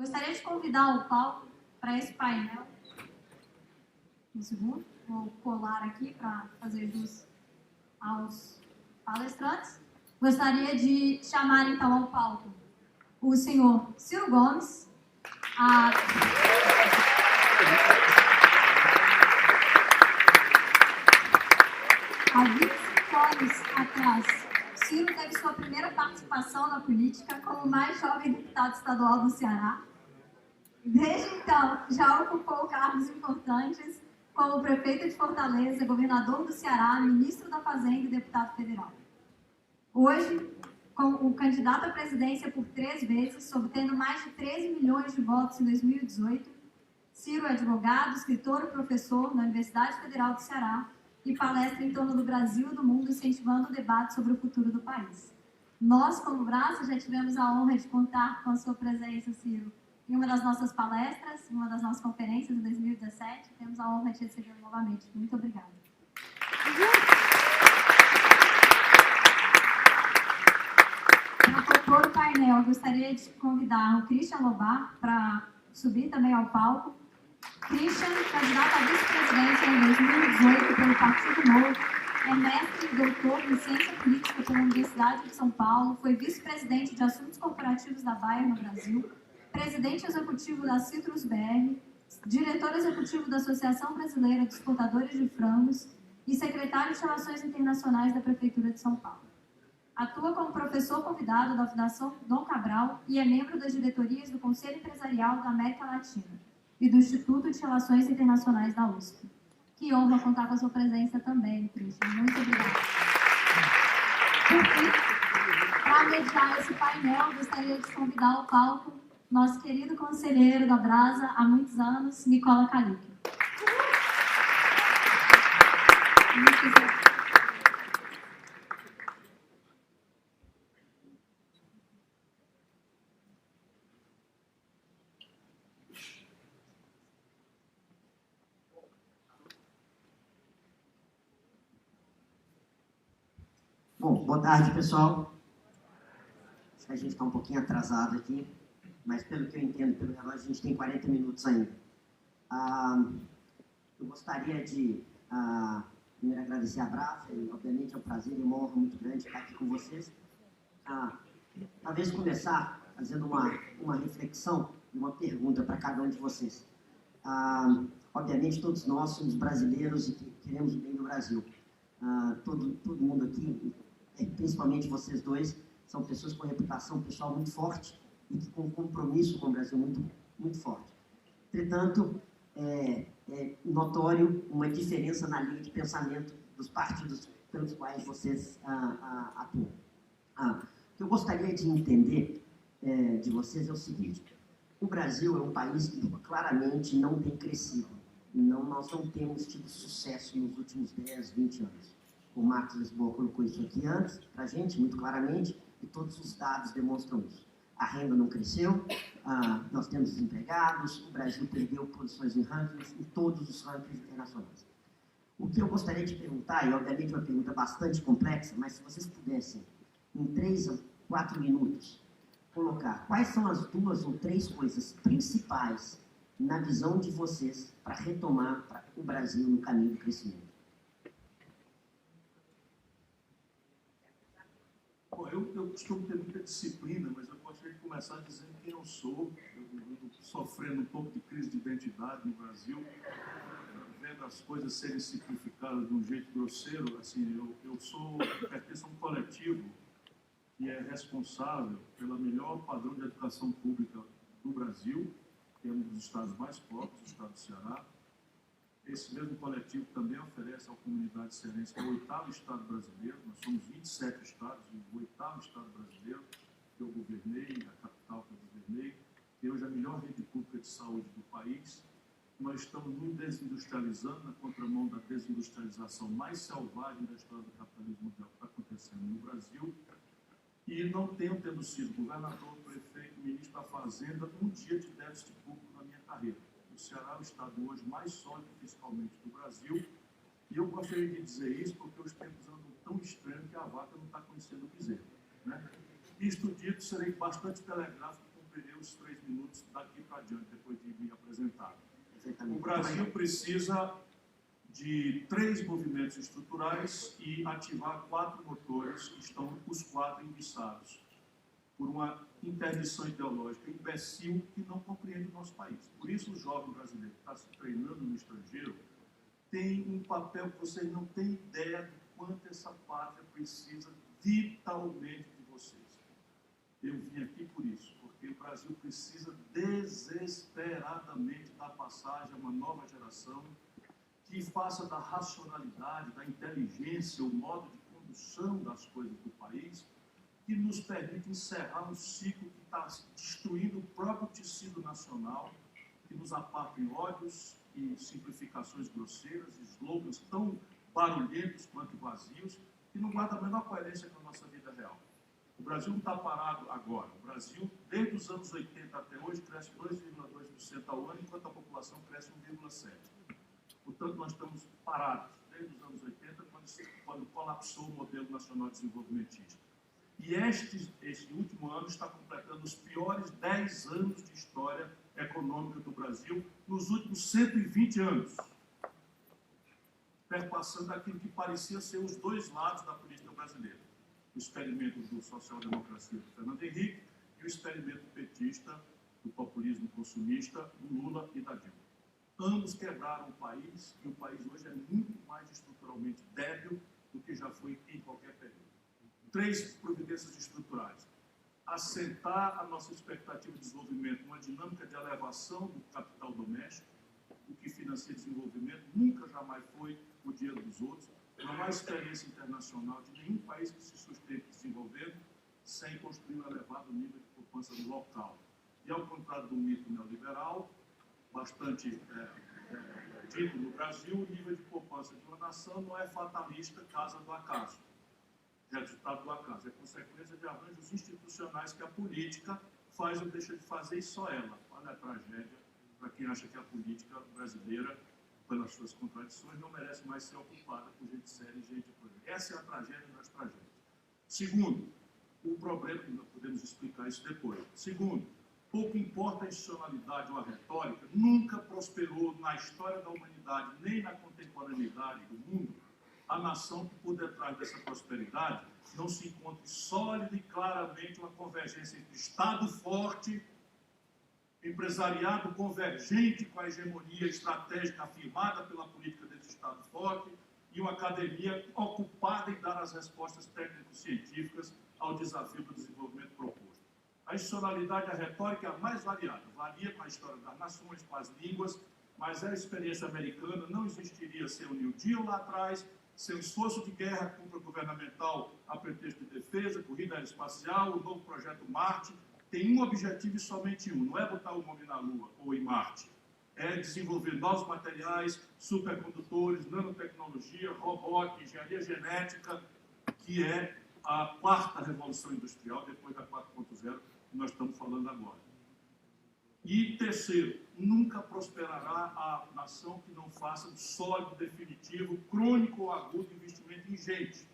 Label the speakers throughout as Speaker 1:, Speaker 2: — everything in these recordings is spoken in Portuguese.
Speaker 1: Gostaria de convidar o Paulo para esse painel. Um segundo, vou colar aqui para fazer jus aos palestrantes. Gostaria de chamar então ao palco o senhor Ciro Gomes, há 25 anos atrás, Ciro teve sua primeira participação na política como o mais jovem deputado estadual do Ceará. Desde então, já ocupou cargos importantes como prefeito de Fortaleza, governador do Ceará, ministro da Fazenda e deputado federal. Hoje, como o candidato à presidência por 3 vezes, obtendo mais de 13 milhões de votos em 2018, Ciro é advogado, escritor e professor na Universidade Federal do Ceará e palestra em torno do Brasil e do mundo, incentivando o debate sobre o futuro do país. Nós, como Braça, já tivemos a honra de contar com a sua presença, Ciro, em uma das nossas palestras, em uma das nossas conferências em 2017. Temos a honra de recebê-lo novamente. Muito obrigada. Para compor o painel, gostaria de convidar o Christian Lobar para subir também ao palco. Christian, candidato à vice-presidência em 2018 pelo Partido Novo, é mestre e doutor em ciência política pela Universidade de São Paulo, foi vice-presidente de assuntos corporativos da Bayer no Brasil, presidente executivo da Citrus BR, diretor executivo da Associação Brasileira de Exportadores de Frangos e secretário de Relações Internacionais da Prefeitura de São Paulo. Atua como professor convidado da Fundação Dom Cabral e é membro das diretorias do Conselho Empresarial da América Latina e do Instituto de Relações Internacionais da USP. Que honra contar com a sua presença também, Christian. Muito obrigada. Por fim, para mediar esse painel, gostaria de convidar ao palco nosso querido conselheiro da Brasa há muitos anos, Nicola Calico.
Speaker 2: Bom, boa tarde, pessoal. Acho que a gente está um pouquinho atrasado aqui, mas pelo que eu entendo, pelo relógio, a gente tem 40 minutos ainda. Eu gostaria de primeiro agradecer a Brasa, e obviamente é um prazer e uma honra muito grande estar aqui com vocês. Talvez começar fazendo uma reflexão e uma pergunta para cada um de vocês. Obviamente todos nós somos brasileiros e queremos o bem do Brasil. Todo mundo aqui, principalmente vocês dois, são pessoas com reputação pessoal muito forte e que com compromisso com o Brasil muito, muito forte. Entretanto, é notório uma diferença na linha de pensamento dos partidos pelos quais vocês atuam. O que eu gostaria de entender de vocês é o seguinte: o Brasil é um país que claramente não tem crescido. Nós não temos tido sucesso nos últimos 10, 20 anos. O Marcos Lisboa colocou isso aqui antes, para a gente, muito claramente, e todos os dados demonstram isso. A renda não cresceu, nós temos desempregados, o Brasil perdeu posições em rankings, em todos os rankings internacionais. O que eu gostaria de perguntar, e obviamente uma pergunta bastante complexa, mas se vocês pudessem, em 3 a 4 minutos, colocar quais são as 2 ou 3 coisas principais na visão de vocês para retomar o Brasil no caminho do crescimento.
Speaker 3: Bom, eu costumo ter muita disciplina, mas eu gostaria de começar dizendo quem eu sou. Eu sofrendo um pouco de crise de identidade no Brasil, vendo as coisas serem simplificadas de um jeito grosseiro. Assim, eu pertenço a um coletivo que é responsável pelo melhor padrão de educação pública do Brasil, que é um dos estados mais pobres, o estado do Ceará. Esse mesmo coletivo também oferece à comunidade cearense, que é o 8º estado brasileiro. Nós somos 27 estados, e o 8º estado brasileiro, que eu governei, a capital que eu governei, tem hoje a melhor rede pública de saúde do país. Nós estamos nos desindustrializando, na contramão da desindustrialização mais selvagem da história do capitalismo mundial que está acontecendo no Brasil. E não tenho tendo sido governador, prefeito, ministro da Fazenda, um dia de déficit público na minha carreira. O Ceará é o estado hoje mais sólido fiscalmente do Brasil, e eu gostaria de dizer isso porque os tempos andam tão estranhos que a vaca não está conhecendo o bezerro, né? Isto dito, serei bastante telegráfico com desenvolverei os 3 minutos daqui para diante, depois de me apresentar.
Speaker 2: Perfeitamente.
Speaker 3: O Brasil precisa de 3 movimentos estruturais e ativar 4 motores que estão os 4 enguiçados por uma interdição ideológica imbecil que não compreende o nosso país. Por isso, o jovem brasileiro que está se treinando no estrangeiro tem um papel que vocês não têm ideia de quanto essa pátria precisa vitalmente de vocês. Eu vim aqui por isso, porque o Brasil precisa desesperadamente dar passagem a uma nova geração que faça da racionalidade, da inteligência, o modo de condução das coisas do país, que nos permite encerrar um ciclo que está destruindo o próprio tecido nacional, que nos aparta em ódios e simplificações grosseiras, slogans tão barulhentos quanto vazios, que não guardam a menor coerência com a nossa vida real. O Brasil não está parado agora. O Brasil, desde os anos 80 até hoje, cresce 2,2% ao ano, enquanto a população cresce 1,7%. Portanto, nós estamos parados desde os anos 80, quando colapsou o modelo nacional desenvolvimentista. E este último ano está completando os piores 10 anos de história econômica do Brasil nos últimos 120 anos, perpassando aquilo que parecia ser os dois lados da política brasileira. O experimento do social-democracia do Fernando Henrique e o experimento petista do populismo consumista do Lula e da Dilma. Ambos quebraram o país e o país hoje é muito mais estruturalmente débil do que já foi em qualquer período. 3 providências estruturais. Assentar a nossa expectativa de desenvolvimento numa dinâmica de elevação do capital doméstico, o que financia desenvolvimento, nunca jamais foi o dinheiro dos outros. Não há experiência internacional de nenhum país que se sustente desenvolvendo sem construir um elevado nível de poupança local. E ao contrário do mito neoliberal, bastante dito no Brasil, o nível de poupança de uma nação não é fatalista, casa do acaso. Resultado do acaso. É consequência de arranjos institucionais que a política faz ou deixa de fazer, e só ela. Olha a tragédia para quem acha que a política brasileira, pelas suas contradições, não merece mais ser ocupada por gente séria e gente política. Essa é a tragédia das tragédias. Segundo, o problema, nós podemos explicar isso depois. Segundo, pouco importa a institucionalidade ou a retórica, nunca prosperou na história da humanidade, nem na contemporaneidade do mundo, a nação que, por detrás dessa prosperidade, não se encontre sólida e claramente uma convergência entre Estado forte, empresariado convergente com a hegemonia estratégica afirmada pela política desse Estado forte e uma academia ocupada em dar as respostas técnico-científicas ao desafio do desenvolvimento proposto. A institucionalidade e a retórica é a mais variada, varia com a história das nações, com as línguas, mas a experiência americana não existiria sem o New Deal lá atrás, sem o esforço de guerra contra-governamental a pretexto de defesa, corrida aeroespacial, o novo projeto Marte, tem um objetivo e somente um, não é botar o homem na Lua ou em Marte, é desenvolver novos materiais, supercondutores, nanotecnologia, robótica, engenharia genética, que é a 4ª revolução industrial, depois da 4.0, que nós estamos falando agora. E terceiro, nunca prosperará a nação que não faça um sólido, definitivo, crônico ou agudo investimento em gente.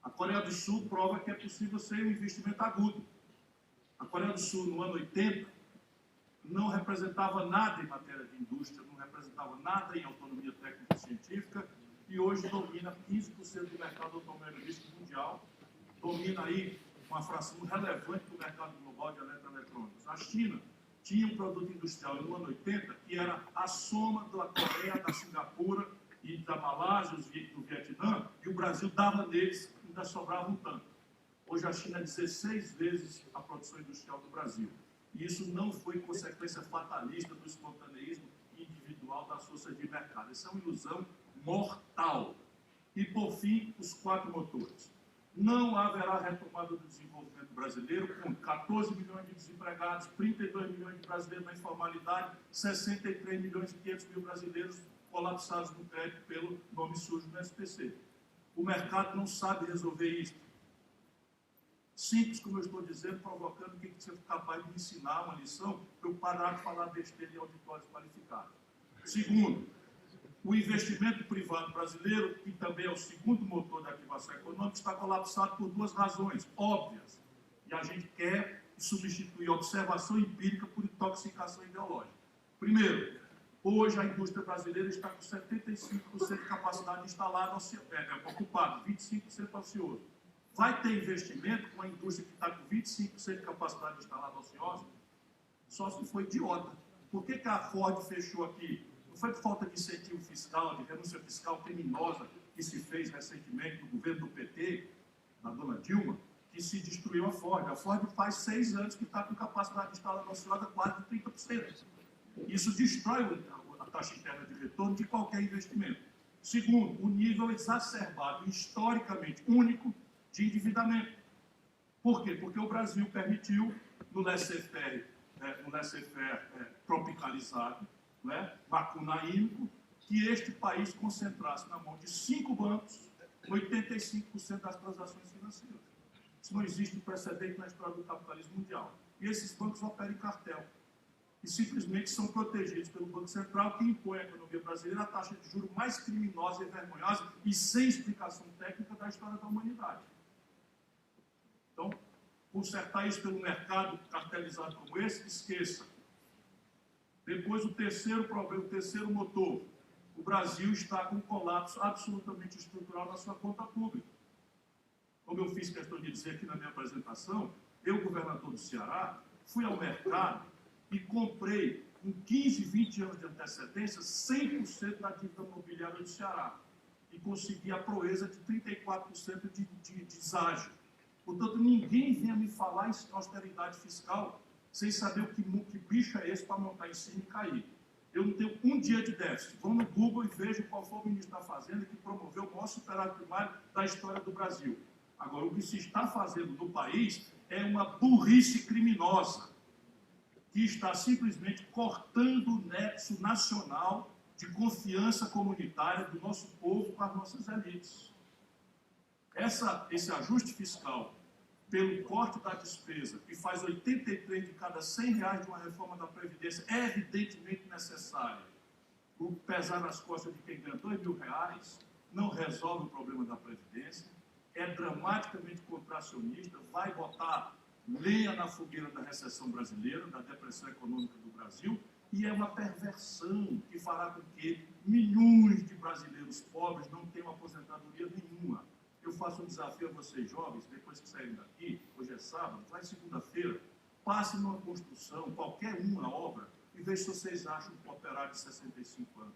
Speaker 3: A Coreia do Sul prova que é possível ser um investimento agudo. A Coreia do Sul, no ano 80, não representava nada em matéria de indústria, não representava nada em autonomia técnico-científica, e hoje domina 15% do mercado automobilístico mundial, domina aí uma fração relevante do mercado global de eletroeletrônicos. A China tinha um produto industrial no ano 80 que era a soma da Coreia, da Singapura e da Malásia, do Vietnã, e o Brasil dava neles, ainda sobrava um tanto. Hoje a China é 16 vezes a produção industrial do Brasil. E isso não foi consequência fatalista do espontaneísmo individual das forças de mercado. Isso é uma ilusão mortal. E, por fim, os 4 motores. Não haverá retomada do desenvolvimento brasileiro com 14 milhões de desempregados, 32 milhões de brasileiros na informalidade, 63 milhões e 500 mil brasileiros colapsados no crédito pelo nome sujo do SPC. O mercado não sabe resolver isso. Simples, como eu estou dizendo, provocando quem seja capaz de me ensinar uma lição para eu parar de falar besteira em auditórios qualificados. Segundo, o investimento privado brasileiro, que também é o segundo motor da ativação econômica, está colapsado por 2 razões óbvias. E a gente quer e substituir observação empírica por intoxicação ideológica. Primeiro, hoje a indústria brasileira está com 75% de capacidade instalada ocupada, 25% ocioso. Vai ter investimento com a indústria que está com 25% de capacidade instalada ociosa? Só se for idiota. Por que a Ford fechou aqui? Não foi por falta de incentivo fiscal, de renúncia fiscal criminosa que se fez recentemente no governo do PT, da dona Dilma, que se destruiu a Ford. A Ford faz 6 anos que está com capacidade instalada ociosa quase de 30%. Isso destrói a taxa interna de retorno de qualquer investimento. Segundo, o nível exacerbado, historicamente único, de endividamento. Por quê? Porque o Brasil permitiu, no laissez-faire tropicalizado, macunaímico, que este país concentrasse na mão de 5 bancos 85% das transações financeiras. Isso não existe precedente na história do capitalismo mundial. E esses bancos operam em cartel. E simplesmente são protegidos pelo Banco Central, que impõe à economia brasileira a taxa de juros mais criminosa e vergonhosa e sem explicação técnica da história da humanidade. Então, consertar isso pelo mercado cartelizado como esse, esqueça. Depois, o terceiro problema, o terceiro motor. O Brasil está com um colapso absolutamente estrutural na sua conta pública. Como eu fiz questão de dizer aqui na minha apresentação, eu, governador do Ceará, fui ao mercado e comprei, com 15, 20 anos de antecedência, 100% da dívida imobiliária do Ceará. E consegui a proeza de 34% de deságio. Portanto, ninguém venha me falar em austeridade fiscal sem saber o que bicho é esse para montar em cima e cair. Eu não tenho um dia de déficit. Vão no Google e vejam qual foi o ministro da Fazenda que promoveu o maior superávit primário da história do Brasil. Agora, o que se está fazendo no país é uma burrice criminosa, que está simplesmente cortando o nexo nacional de confiança comunitária do nosso povo com as nossas elites. Esse ajuste fiscal, pelo corte da despesa, que faz 83 de cada 100 reais de uma reforma da Previdência, é evidentemente necessária. O pesar nas costas de quem ganha R$2.000 não resolve o problema da Previdência, é dramaticamente contracionista, vai botar lenha na fogueira da recessão brasileira, da depressão econômica do Brasil, e é uma perversão que fará com que milhões de brasileiros pobres não tenham aposentadoria nenhuma. Eu faço um desafio a vocês, jovens, depois que saírem daqui, hoje é sábado, vai segunda-feira, passe numa construção, qualquer uma obra, e veja se vocês acham um operário de 65 anos.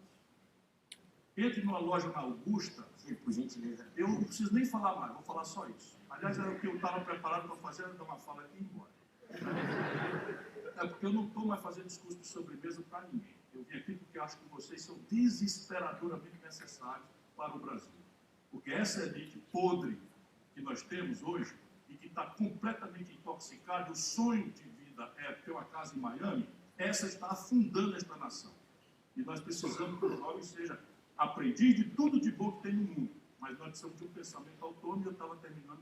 Speaker 3: Entre numa loja na Augusta,
Speaker 2: Por gentileza.
Speaker 3: eu não preciso nem falar mais, vou falar só isso. Aliás, era o que eu estava preparado para fazer, era dar uma fala aqui e ir embora. É porque eu não estou mais fazendo discurso de sobremesa para ninguém. Eu vim aqui porque acho que vocês são desesperadoramente necessários para o Brasil. Porque essa elite podre que nós temos hoje e que está completamente intoxicada, o sonho de vida é ter uma casa em Miami, essa está afundando esta nação. E nós precisamos que o jovem seja aprendiz de tudo de bom que tem no mundo. Mas nós precisamos de um pensamento autônomo e eu estava terminando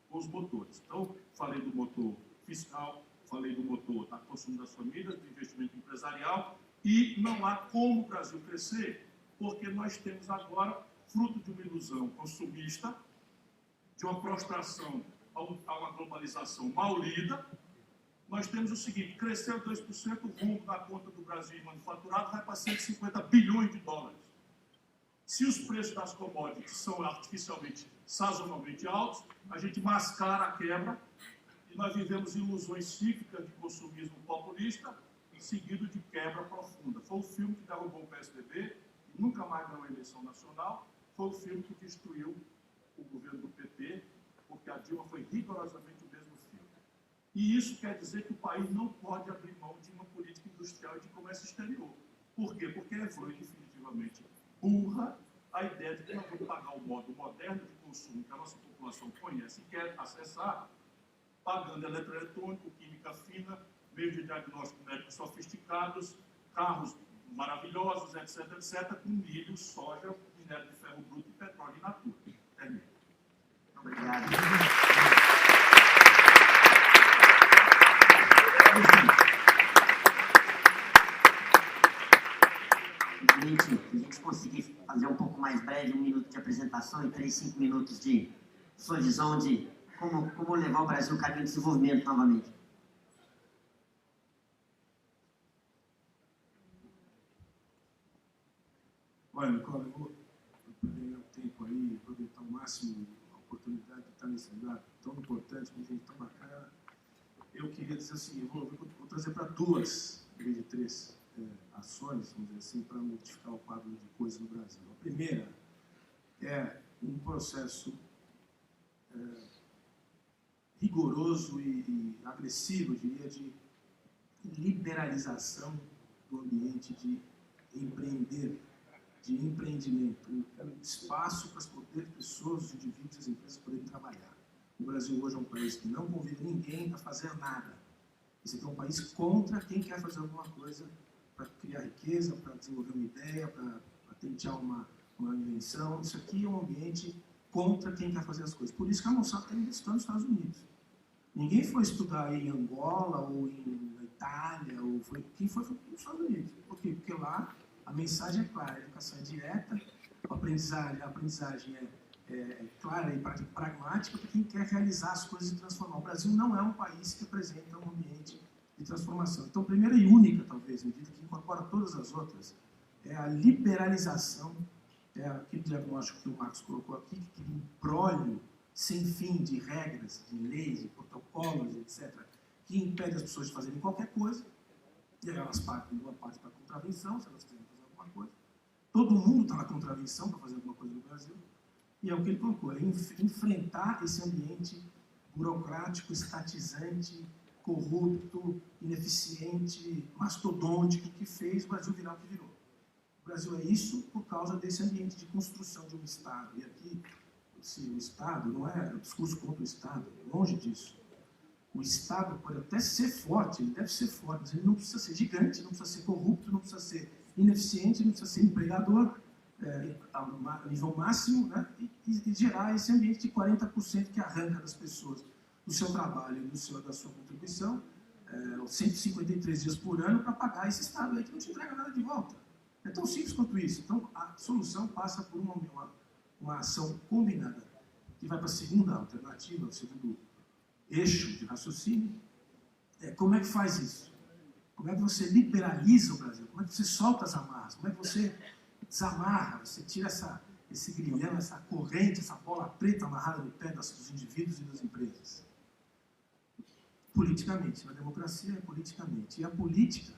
Speaker 3: com os motores. Então, falei do motor fiscal, falei do motor da consumo das famílias, do investimento empresarial, e não há como o Brasil crescer, porque nós temos agora, fruto de uma ilusão consumista, de uma prostração a uma globalização mal lida, nós temos o seguinte: cresceu 2%, o rumo da conta do Brasil manufaturado vai para 150 bilhões de dólares. Se os preços das commodities são artificialmente, sazonalmente altos, a gente mascara a quebra e nós vivemos ilusões cíclicas de consumismo populista, seguido de quebra profunda. Foi o filme que derrubou o PSDB e nunca mais ganhou a eleição nacional. Foi o filme que destruiu o governo do PT, porque a Dilma foi rigorosamente o mesmo filme. E isso quer dizer que o país não pode abrir mão de uma política industrial e de comércio exterior. Por quê? Porque foi definitivamente burra a ideia de que nós vamos pagar o modo moderno de consumo que a nossa população conhece e quer acessar, pagando eletroeletrônico, química fina, meios de diagnóstico médico sofisticados, carros maravilhosos, etc., etc., com milho, soja, minério de ferro bruto e petróleo in natura. Termino.
Speaker 2: Obrigado. Se a gente conseguir fazer um pouco mais breve, 1 minuto de apresentação e 3, 5 minutos de sua visão de como levar o Brasil no caminho de desenvolvimento novamente.
Speaker 4: Olha, Nicola, eu ganhar o tempo aí, aproveitar ao máximo a oportunidade de estar nesse lugar tão importante, com gente tão bacana. Eu queria dizer assim, eu vou trazer para 2, em vez de 3, ações, vamos dizer assim, para modificar o quadro de coisas no Brasil. A primeira é um processo rigoroso e agressivo, eu diria, de liberalização do ambiente de empreender, de empreendimento, espaço para as pessoas, os indivíduos e as empresas poderem trabalhar. O Brasil hoje é um país que não convida ninguém a fazer nada. Esse aqui é um país contra quem quer fazer alguma coisa para criar riqueza, para desenvolver uma ideia, para tentar uma invenção. Isso aqui é um ambiente contra quem quer fazer as coisas. Por isso que a Monsanto está investindo nos Estados Unidos. Ninguém foi estudar em Angola ou em Itália, quem foi nos Estados Unidos. Por quê? Porque lá a mensagem é clara, a educação é direta, a aprendizagem é clara e pragmática para quem quer realizar as coisas e transformar. O Brasil não é um país que apresenta um ambiente de transformação. Então, a primeira e única, talvez, medida que incorpora todas as outras, é a liberalização, aquele diagnóstico que o Marcos colocou aqui, que aquele imbróglio sem fim de regras, de leis, de protocolos, etc., que impede as pessoas de fazerem qualquer coisa, e aí elas partem boa parte para a contravenção, se elas quiserem fazer alguma coisa. Todo mundo está na contravenção para fazer alguma coisa no Brasil. E é o que ele colocou, é enfrentar esse ambiente burocrático, estatizante, corrupto, ineficiente, mastodôntico, que fez o Brasil virar o que virou. O Brasil é isso por causa desse ambiente de construção de um Estado. E aqui, o Estado não é o discurso contra o Estado, longe disso. O Estado pode até ser forte, ele deve ser forte, mas ele não precisa ser gigante, não precisa ser corrupto, não precisa ser ineficiente, não precisa ser empregador, ao nível máximo, né? e gerar esse ambiente de 40% que arranca das pessoas do seu trabalho e da sua contribuição, 153 dias por ano, para pagar esse Estado aí que não te entrega nada de volta. É tão simples quanto isso. Então, a solução passa por uma ação combinada, que vai para a segunda alternativa, o segundo eixo de raciocínio. Como é que faz isso? Como é que você liberaliza o Brasil? Como é que você solta as amarras? Como é que você desamarra, você tira esse grilhão, essa corrente, essa bola preta amarrada no pé dos indivíduos e das empresas? Politicamente. Na democracia é politicamente. E a política,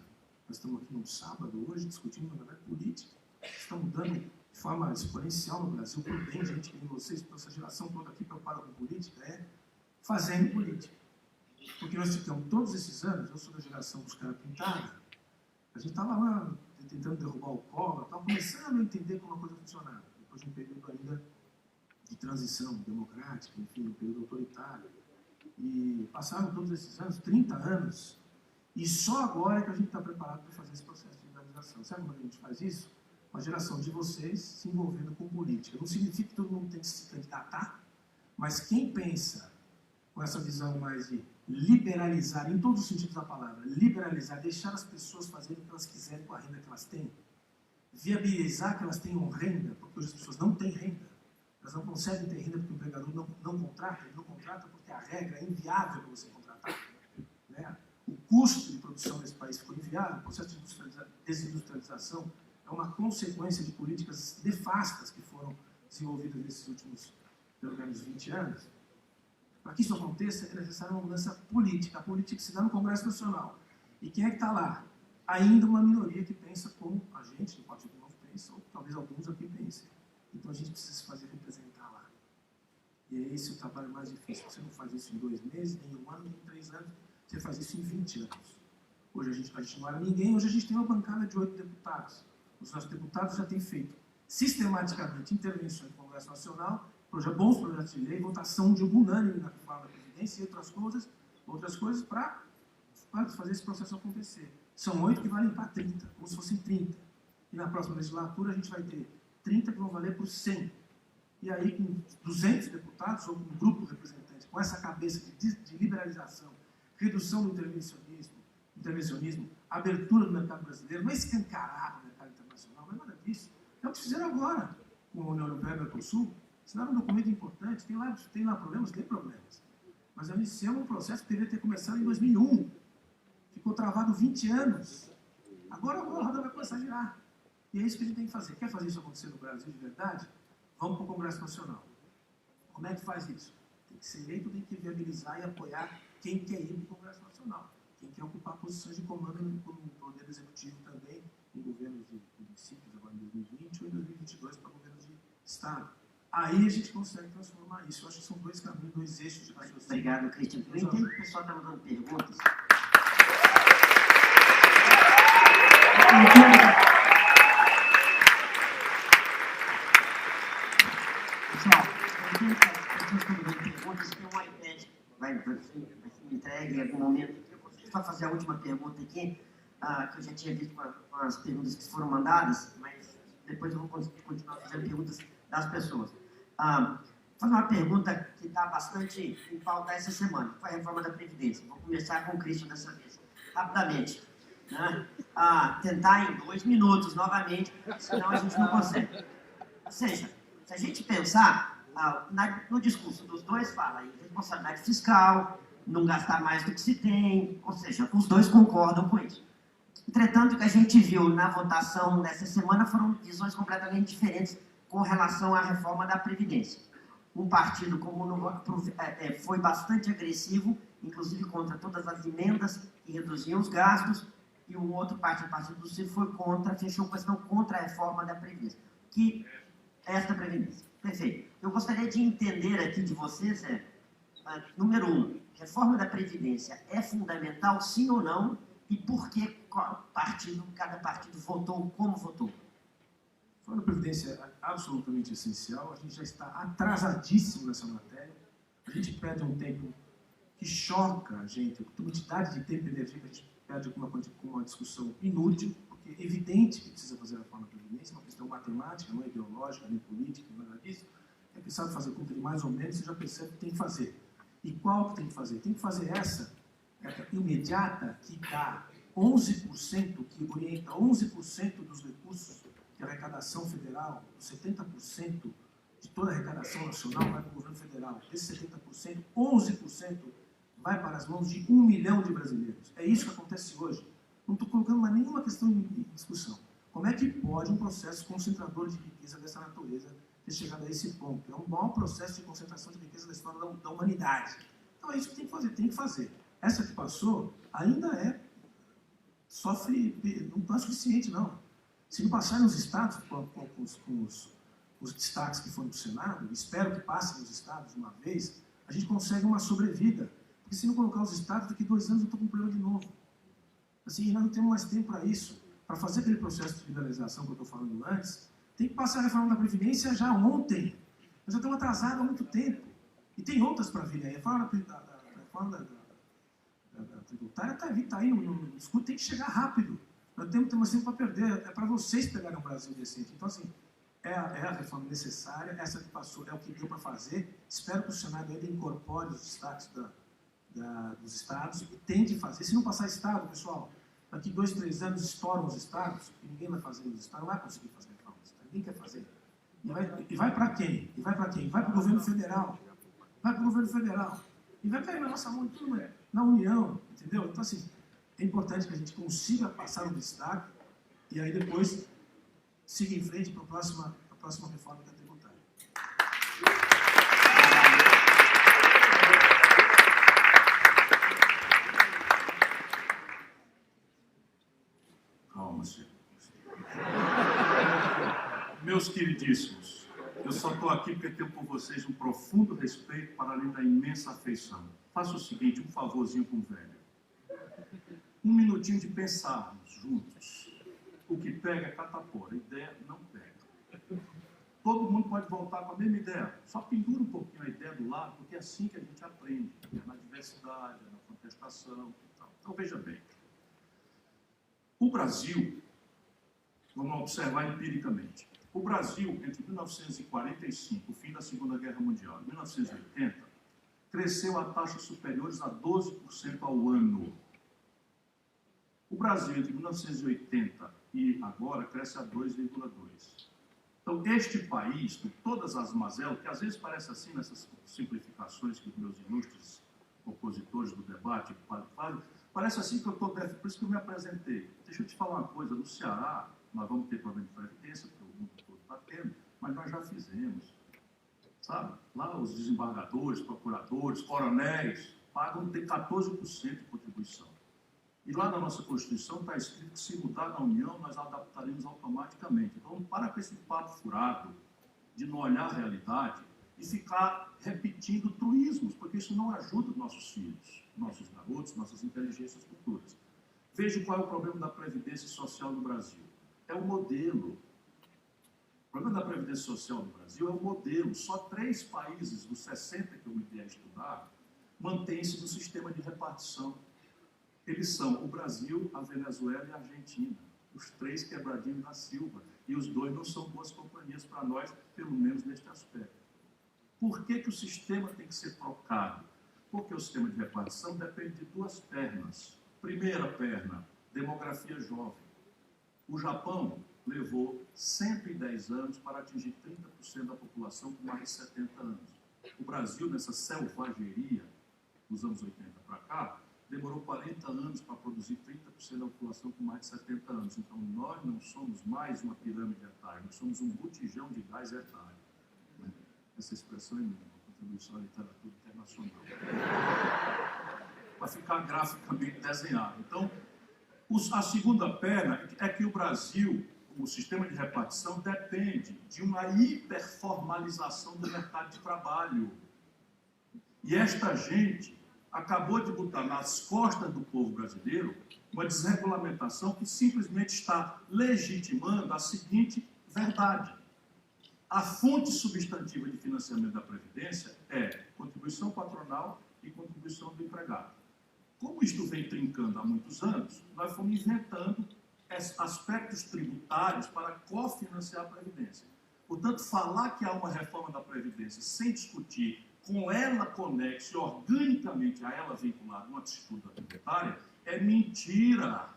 Speaker 4: nós estamos aqui num sábado hoje discutindo, na verdade, política. Está mudando de forma exponencial no Brasil, por bem, gente, que nem vocês, essa geração toda aqui preocupada com política, fazendo política. Porque nós ficamos todos esses anos, eu sou da geração dos caras pintados, a gente estava lá tentando derrubar o Collor, estava começando a entender como a coisa funcionava. Depois de um período ainda de transição democrática, enfim, um período autoritário. E passaram todos esses anos, 30 anos, e só agora é que a gente está preparado para fazer esse processo de liberalização. Sabe como a gente faz isso? Uma geração de vocês se envolvendo com política. Não significa que todo mundo tem que se candidatar, mas quem pensa com essa visão mais de liberalizar, em todos os sentidos da palavra, liberalizar, deixar as pessoas fazerem o que elas quiserem com a renda que elas têm, viabilizar que elas tenham renda, porque hoje as pessoas não têm renda, elas não conseguem ter renda porque o empregador não contrata, ele não contrata porque a regra é inviável para você contratar. Né? O custo de produção desse país ficou inviável, o processo de desindustrialização é uma consequência de políticas nefastas que foram desenvolvidas nesses últimos, pelo menos, 20 anos. Para que isso aconteça, é necessária uma mudança política. A política se dá no Congresso Nacional. E quem é que está lá? Ainda uma minoria que pensa como a gente, no Partido Novo, pensa, ou talvez alguns aqui pensem. Então a gente precisa se fazer representar lá. E é esse o trabalho mais difícil. Você não faz isso em 2 meses, nem 1 ano, nem 3 anos. Você faz isso em 20 anos. Hoje a gente não era ninguém, hoje a gente tem uma bancada de 8 deputados. Os nossos deputados já têm feito sistematicamente intervenções no Congresso Nacional, bons projetos de lei, votação de unânime na fala da presidência e outras coisas para fazer esse processo acontecer. São 8 que valem para 30, como se fossem 30. E na próxima legislatura a gente vai ter 30 que vão valer por 100. E aí, com 200 deputados, ou com um grupo representante, com essa cabeça de liberalização, redução do intervencionismo, abertura do mercado brasileiro, não é escancarado o mercado internacional, não é nada disso. É o que fizeram agora com a União Europeia e o Mercosul. Assinaram um documento importante, tem lá problemas, tem problemas. Mas iniciamos um processo que deveria ter começado em 2001. Ficou travado 20 anos. Agora a roda vai começar a girar. E é isso que a gente tem que fazer. Quer fazer isso acontecer no Brasil de verdade? Vamos para o Congresso Nacional. Como é que faz isso? Tem que ser eleito, tem que viabilizar e apoiar quem quer ir para o Congresso Nacional. Quem quer ocupar posições de comando no Poder Executivo também, em governos de municípios, agora em 2020 ou em 2022 para governos de Estado. Aí a gente consegue transformar isso. Eu acho que são dois caminhos, dois eixos de raciocínio.
Speaker 2: Obrigado, Cristian. Eu entendo que o pessoal está mandando perguntas. Pessoal, eu entendo que as pessoas estão mandando perguntas. Tem um iPad, vai ser entregue em algum momento. Eu vou só fazer a última pergunta aqui, que eu já tinha visto com as perguntas que foram mandadas, mas depois eu vou continuar fazendo perguntas das pessoas. Fazer uma pergunta que está bastante em pauta essa semana, que foi a reforma da Previdência. Vou começar com o Cristian dessa vez, rapidamente. Né? Tentar em 2 minutos novamente, senão a gente não consegue. Ou seja, se a gente pensar, no discurso dos dois fala em responsabilidade fiscal, não gastar mais do que se tem, ou seja, os dois concordam com isso. Entretanto, o que a gente viu na votação dessa semana foram visões completamente diferentes com relação à reforma da Previdência. Um partido como no voto foi bastante agressivo, inclusive contra todas as emendas que reduziam os gastos, e o outro partido, o Partido do Ciro, foi contra, fechou questão contra a reforma da Previdência. Que esta Previdência. Perfeito. Eu gostaria de entender aqui de vocês, número 1, reforma da Previdência é fundamental, sim ou não, e por que cada partido votou como votou?
Speaker 4: A reforma da Previdência é absolutamente essencial, a gente já está atrasadíssimo nessa matéria, a gente perde um tempo que choca a gente, a quantidade de tempo e energia que a gente perde com uma discussão inútil, porque é evidente que precisa fazer a reforma da Previdência, é uma questão matemática, não é ideológica, nem política, não é nada disso. É que sabe fazer conta de mais ou menos, você já percebe que tem que fazer. E qual que tem que fazer? Tem que fazer essa imediata, que dá 11%, que orienta 11% dos recursos de arrecadação federal, 70% de toda a arrecadação nacional vai para o governo federal. Esse 70%, 11% vai para as mãos de 1 milhão de brasileiros. É isso que acontece hoje. Não estou colocando mais nenhuma questão em discussão. Como é que pode um processo concentrador de riqueza dessa natureza ter chegado a esse ponto? É um maior processo de concentração de riqueza da história da humanidade. Então é isso que tem que fazer, tem que fazer. Essa que passou ainda sofre, não é suficiente, não. Se não passar nos estados, com os destaques que foram para o Senado, espero que passem nos estados uma vez, a gente consegue uma sobrevida. Porque se não colocar os estados, daqui 2 anos eu estou com um problema de novo. Assim, nós não temos mais tempo para isso. Para fazer aquele processo de federalização que eu estou falando antes, tem que passar a reforma da Previdência já ontem. Nós já estamos atrasados há muito tempo. E tem outras para vir aí. A reforma da tributária está aí no discurso, tem que chegar rápido. Nós temos mais tempo para perder. É para vocês pegarem um Brasil decente. Então, assim, é a reforma necessária, essa que passou é o que deu para fazer. Espero que o Senado ainda incorpore os destaques dos estados e tente fazer. Se não passar estado, pessoal, daqui 2, 3 anos estouram os estados e ninguém vai fazer os estados, não vai conseguir fazer reforma. Ninguém quer fazer. E vai para quem? Vai para o governo federal. Vai para o governo federal. E vai cair na nossa mão tudo, na União, entendeu? Então, assim, é importante que a gente consiga passar o destaque e aí depois siga em frente para a próxima reforma da tributária.
Speaker 3: Calma, senhor. Meus queridíssimos, eu só estou aqui porque tenho por vocês um profundo respeito para além da imensa afeição. Faça o seguinte, um favorzinho com o velho. 1 minutinho de pensarmos juntos. O que pega é catapora, a ideia não pega. Todo mundo pode voltar com a mesma ideia, só pendura um pouquinho a ideia do lado, porque é assim que a gente aprende, na diversidade, na contestação e tal. Então, veja bem. O Brasil, vamos observar empiricamente, o Brasil, entre 1945, o fim da Segunda Guerra Mundial, e 1980, cresceu a taxas superiores a 12% ao ano. O Brasil, entre 1980 e agora, cresce a 2,2%. Então, este país, com todas as mazelas, que às vezes parece assim, nessas simplificações que os meus ilustres opositores do debate fazem, parece assim que eu estou... Por isso que eu me apresentei. Deixa eu te falar uma coisa, no Ceará, nós vamos ter problema de previdência, porque o mundo todo está tendo, mas nós já fizemos. Sabe? Lá os desembargadores, procuradores, coronéis pagam 14% de contribuição. E lá na nossa Constituição está escrito que se mudar na União, nós adaptaremos automaticamente. Então, para com esse papo furado de não olhar a realidade e ficar repetindo truísmos, porque isso não ajuda os nossos filhos, nossos garotos, nossas inteligências futuras. Veja qual é o problema da Previdência Social no Brasil. É o modelo. O problema da Previdência Social no Brasil é o modelo. Só 3 países dos 60 que eu me dei a estudar mantêm-se no sistema de repartição. Eles são o Brasil, a Venezuela e a Argentina. Os 3 quebradinhos da Silva. E os 2 não são boas companhias para nós, pelo menos neste aspecto. Por que o sistema tem que ser trocado? Porque o sistema de repartição depende de 2 pernas. Primeira perna, demografia jovem. O Japão levou 110 anos para atingir 30% da população com mais de 70 anos. O Brasil, nessa selvageria, nos anos 80 para cá, demorou 40 anos para produzir 30% da população com mais de 70 anos. Então, nós não somos mais uma pirâmide etária, nós somos um botijão de gás etário. Essa expressão é minha, uma contribuição à literatura internacional. Para ficar graficamente desenhado. Então, a segunda perna é que o Brasil, o sistema de repartição, depende de uma hiperformalização do mercado de trabalho. E esta gente acabou de botar nas costas do povo brasileiro uma desregulamentação que simplesmente está legitimando a seguinte verdade. A fonte substantiva de financiamento da Previdência é contribuição patronal e contribuição do empregado. Como isto vem trincando há muitos anos, nós fomos inventando aspectos tributários para cofinanciar a Previdência. Portanto, falar que há uma reforma da Previdência sem discutir com ela conexa e organicamente a ela vinculada uma disputa tributária é mentira.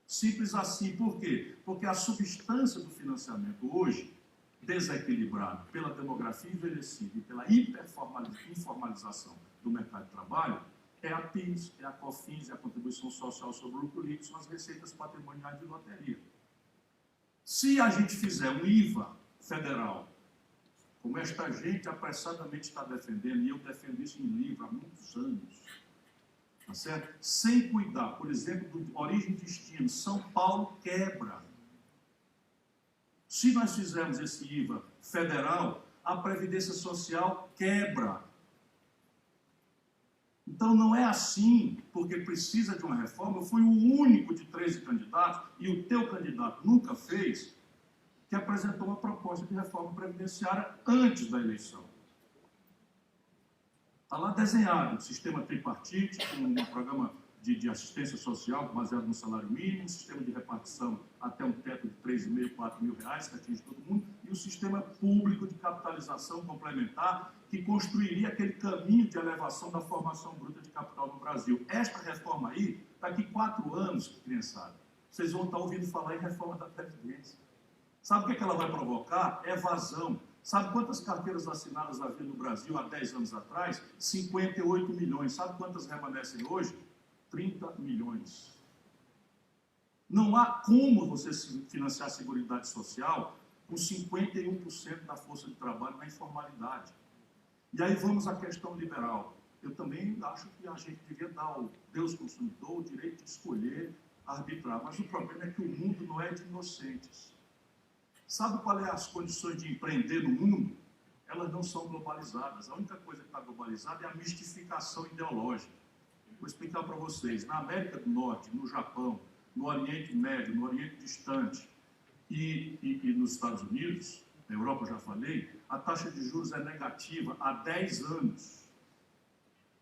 Speaker 3: Simples assim. Por quê? Porque a substância do financiamento hoje, desequilibrado pela demografia envelhecida e pela informalização do mercado de trabalho, é a PIS, é a COFINS, é a Contribuição Social sobre o Lucro Líquido, são as receitas patrimoniais de loteria. Se a gente fizer um IVA federal, como esta gente apressadamente está defendendo, e eu defendo isso em livro há muitos anos, tá certo? Sem cuidar, por exemplo, do origem e destino, São Paulo quebra. Se nós fizermos esse IVA federal, a Previdência Social quebra. Então não é assim, porque precisa de uma reforma. Eu fui o único de 13 candidatos, e o teu candidato nunca fez, que apresentou uma proposta de reforma previdenciária antes da eleição. Está lá desenhado um sistema tripartite, com um programa de assistência social baseado no salário mínimo, um sistema de repartição até um teto de 3.500, 4.000 reais, que atinge todo mundo, e um sistema público de capitalização complementar, que construiria aquele caminho de elevação da formação bruta de capital no Brasil. Esta reforma aí, daqui 4 anos, criançada, vocês vão estar ouvindo falar em reforma da Previdência. Sabe o que ela vai provocar? Evasão. Sabe quantas carteiras assinadas havia no Brasil há 10 anos atrás? 58 milhões. Sabe quantas remanescem hoje? 30 milhões. Não há como você financiar a Seguridade Social com 51% da força de trabalho na informalidade. E aí vamos à questão liberal. Eu também acho que a gente devia dar ao Deus consumidor o direito de escolher, arbitrar. Mas o problema é que o mundo não é de inocentes. Sabe qual é as condições de empreender no mundo? Elas não são globalizadas. A única coisa que está globalizada é a mistificação ideológica. Vou explicar para vocês. Na América do Norte, no Japão, no Oriente Médio, no Oriente Distante e nos Estados Unidos, na Europa eu já falei, a taxa de juros é negativa há 10 anos.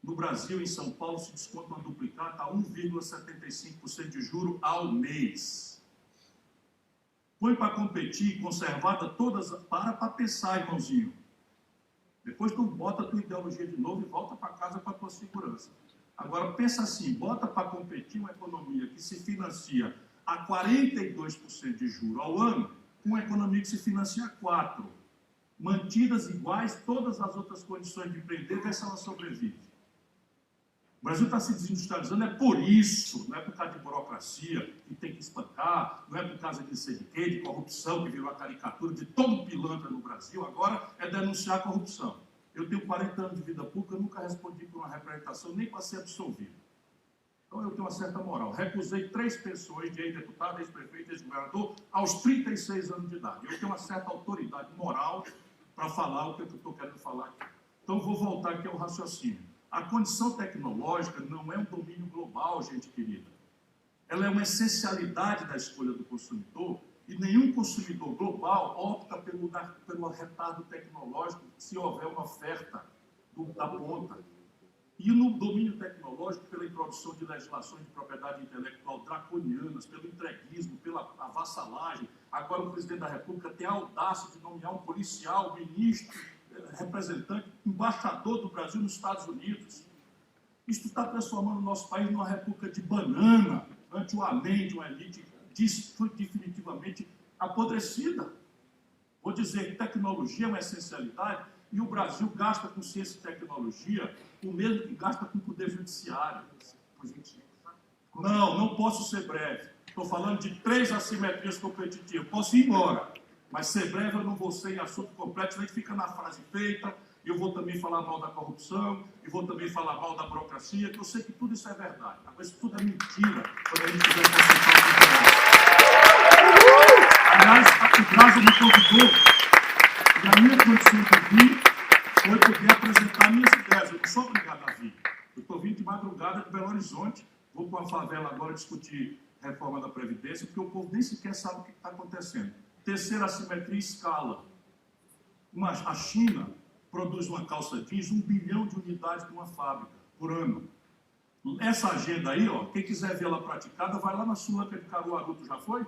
Speaker 3: No Brasil, em São Paulo, se desconta uma duplicata a 1,75% de juro ao mês. Põe para competir, conservada todas... Para pensar, irmãozinho. Depois tu bota a tua ideologia de novo e volta para casa com a tua segurança. Agora, pensa assim, bota para competir uma economia que se financia a 42% de juro ao ano, com uma economia que se financia a 4%. Mantidas iguais todas as outras condições de empreender, vê se ela sobrevive. O Brasil está se desindustrializando, é por isso, não é por causa de burocracia, que tem que espantar. cá, não é por causa de ser de quê, de corrupção, que virou a caricatura de todo pilantra no Brasil, agora é denunciar a corrupção. Eu tenho 40 anos de vida pública, eu nunca respondi por uma representação, nem para ser absolvido. Então eu tenho uma certa moral. Recusei 3 pessoas de ex-deputado, ex-prefeito, ex-governador, aos 36 anos de idade. Eu tenho uma certa autoridade moral para falar o que eu estou querendo falar aqui. Então vou voltar aqui ao raciocínio. A condição tecnológica não é um domínio global, gente querida. Ela é uma essencialidade da escolha do consumidor e nenhum consumidor global opta pelo retardo tecnológico se houver uma oferta da ponta. E no domínio tecnológico, pela introdução de legislações de propriedade intelectual draconianas, pelo entreguismo, pela avassalagem. Agora o presidente da República tem a audácia de nomear um policial, ministro, representante, embaixador do Brasil nos Estados Unidos. Isso está transformando o nosso país numa república de banana, ante o além de uma elite definitivamente apodrecida. Vou dizer que tecnologia é uma essencialidade e o Brasil gasta com ciência e tecnologia o mesmo que gasta com o poder judiciário. Não posso ser breve. Estou falando de 3 assimetrias competitivas. Posso ir embora, mas ser breve eu não vou ser em assunto completo, senão a gente fica na frase feita. Eu vou também falar mal da corrupção, e vou também falar mal da burocracia, que eu sei que tudo isso é verdade. Mas isso tudo é mentira quando a gente quiser consultar o Aliás, o Graça me convidou, e a minha condição de vir foi poder apresentar minhas ideias. Eu não sou obrigado a vir. Eu estou vindo de madrugada de Belo Horizonte, vou para uma favela agora discutir reforma da Previdência, porque o povo nem sequer sabe o que está acontecendo. Terceira assimetria, escala. A China produz uma calça jeans 1 bilhão de unidades de uma fábrica por ano. Essa agenda aí, ó, quem quiser vê-la praticada, vai lá na Sulanca de Caruaru. Tu já foi?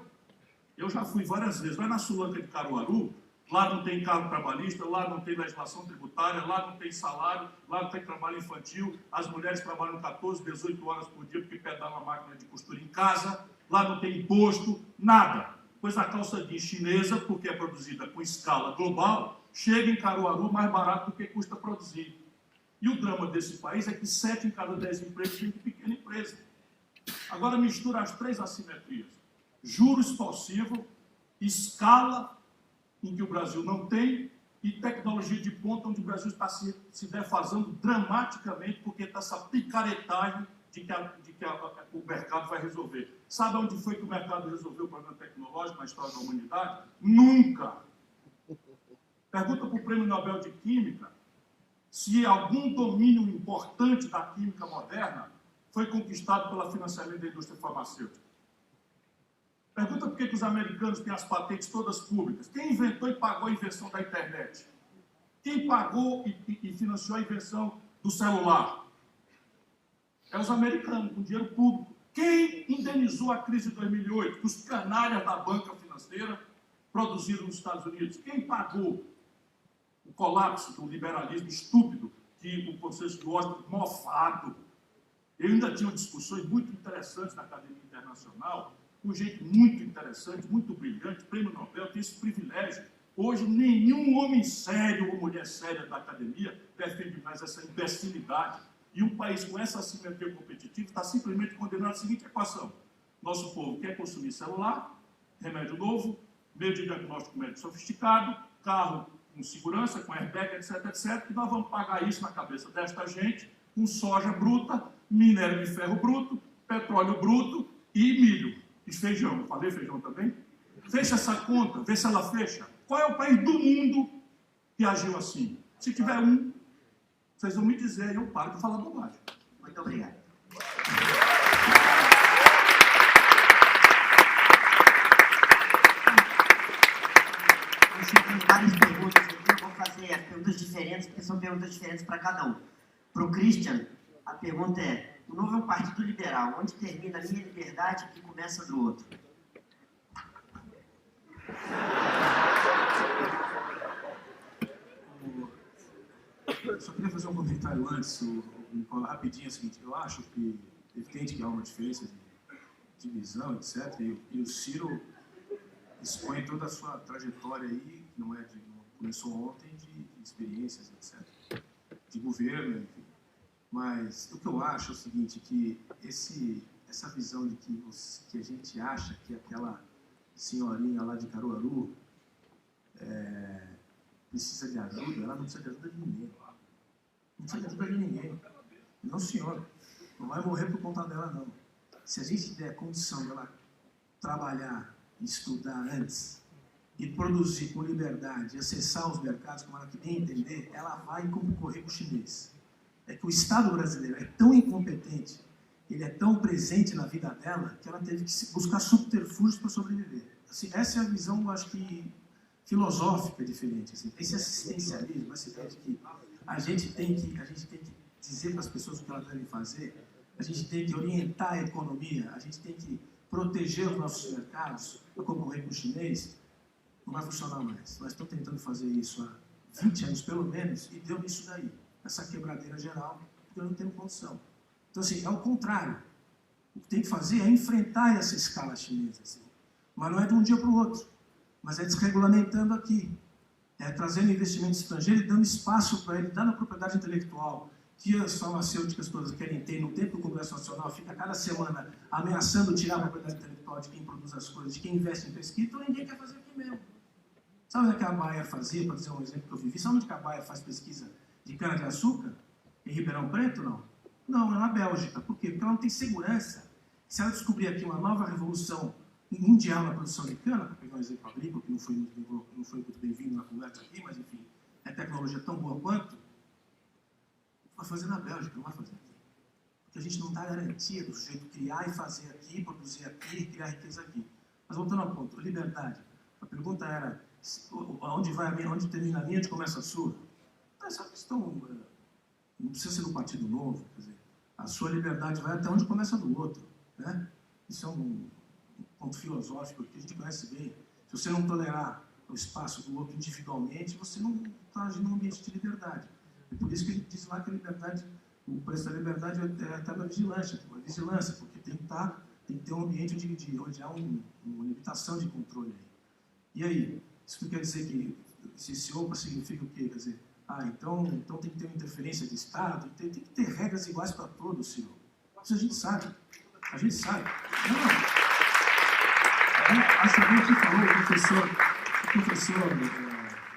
Speaker 3: Eu já fui várias vezes. Vai na Sulanca de Caruaru, lá não tem cargo trabalhista, lá não tem legislação tributária, lá não tem salário, lá não tem trabalho infantil, as mulheres trabalham 14, 18 horas por dia porque pedalam a máquina de costura em casa, lá não tem imposto, nada. Pois a calça jeans chinesa, porque é produzida com escala global, chega em Caruaru mais barato do que custa produzir. E o drama desse país é que 7 em cada 10 empregos vêm de pequena empresa. Agora mistura as 3 assimetrias. Juros expansivos, escala em que o Brasil não tem e tecnologia de ponta onde o Brasil está se defasando dramaticamente porque está essa picaretagem de que o mercado vai resolver. Sabe onde foi que o mercado resolveu o problema tecnológico na história da humanidade? Nunca! Pergunta para o Prêmio Nobel de Química se algum domínio importante da química moderna foi conquistado pelo financiamento da indústria farmacêutica. Pergunta por que os americanos têm as patentes todas públicas. Quem inventou e pagou a invenção da internet? Quem pagou e financiou a invenção do celular? É os americanos, com dinheiro público. Quem indenizou a crise de 2008? Os canalhas da banca financeira produziram nos Estados Unidos. Quem pagou o colapso do liberalismo estúpido que o Conselho de Washington mofado? Eu ainda tinha discussões muito interessantes na Academia Internacional, com gente muito interessante, muito brilhante, Prêmio Nobel, tem esse privilégio. Hoje, nenhum homem sério ou mulher séria da academia defende mais essa imbecilidade. E um país com essa assimetria competitiva está simplesmente condenado à seguinte equação. Nosso povo quer consumir celular, remédio novo, meio de diagnóstico médico sofisticado, carro com segurança, com airbag, etc, etc. E nós vamos pagar isso na cabeça desta gente com soja bruta, minério de ferro bruto, petróleo bruto e milho. E feijão. Falei feijão também? Fecha essa conta, vê se ela fecha. Qual é o país do mundo que agiu assim? Se tiver um, vocês vão me dizer, eu paro de falar bobagem.
Speaker 2: Muito obrigado. Você tem várias perguntas aqui, eu vou fazer as perguntas diferentes, porque são perguntas diferentes para cada um. Para o Christian, a pergunta é: o Novo é um partido liberal, onde termina a minha liberdade e começa a do outro?
Speaker 4: Eu só queria fazer um comentário antes, Nicola, rapidinho, é o seguinte: eu acho que é evidente que há uma diferença de visão, etc. E o Ciro expõe toda a sua trajetória aí, que não começou ontem, de experiências, etc., de governo, enfim. Mas o que eu acho é o seguinte, que essa visão de que a gente acha que aquela senhorinha lá de Caruaru precisa de ajuda, ela não precisa de ajuda de ninguém. Não precisa de ajuda de ninguém. Não, senhor. Não vai morrer por conta dela, não. Se a gente der condição dela trabalhar, estudar antes e produzir com liberdade, acessar os mercados como ela que bem entender, ela vai concorrer com o chinês. É que o Estado brasileiro é tão incompetente, ele é tão presente na vida dela, que ela teve que buscar subterfúgios para sobreviver. Assim, essa é a visão, eu acho que, filosófica diferente. Assim. Esse assistencialismo, essa ideia de que a gente tem que dizer para as pessoas o que elas devem fazer, a gente tem que orientar a economia, a gente tem que proteger os nossos mercados para concorrer com o chinês, não vai funcionar mais. Nós estamos tentando fazer isso há 20 anos, pelo menos, e deu nisso daí, essa quebradeira geral, porque eu não tenho condição. Então, assim, é o contrário. O que tem que fazer é enfrentar essa escala chinesa, assim. Mas não é de um dia para o outro, mas é desregulamentando aqui, trazendo investimento estrangeiro e dando espaço para ele, dando a propriedade intelectual, que as farmacêuticas todas querem ter, no tempo do Congresso Nacional, fica cada semana ameaçando tirar a propriedade intelectual de quem produz as coisas, de quem investe em pesquisa, então ninguém quer fazer aqui mesmo. Sabe onde é que a Bayer fazia, para dizer um exemplo que eu vivi? Sabe onde que a Bayer faz pesquisa de cana-de-açúcar? Em Ribeirão Preto, não? Não, é na Bélgica. Por quê? Porque ela não tem segurança. Se ela descobrir aqui uma nova revolução mundial na produção de cana, para pegar um exemplo agrícola, que não foi muito bem-vindo na conversa aqui, mas enfim, é tecnologia tão boa quanto, vai fazer na Bélgica, não vai fazer aqui. Porque a gente não dá garantia do sujeito criar e fazer aqui, produzir aqui, criar riqueza aqui. Mas voltando ao ponto, liberdade. A pergunta era, onde termina a minha, onde começa a sua? Essa questão não precisa ser um partido novo, quer dizer, a sua liberdade vai até onde começa a do outro, né? Isso é um ponto filosófico que a gente conhece bem. Se você não tolerar o espaço do outro individualmente, você não está agindo num ambiente de liberdade. É por isso que a gente diz lá que a liberdade, o preço da liberdade é até uma vigilância, porque tem que ter um ambiente onde há uma limitação de controle. E aí, isso quer dizer que esse opa significa o quê? Quer dizer, então tem que ter uma interferência de Estado, tem que ter regras iguais para todos, senhor. Isso a gente sabe. A gente sabe. Acho que alguém aqui falou, o professor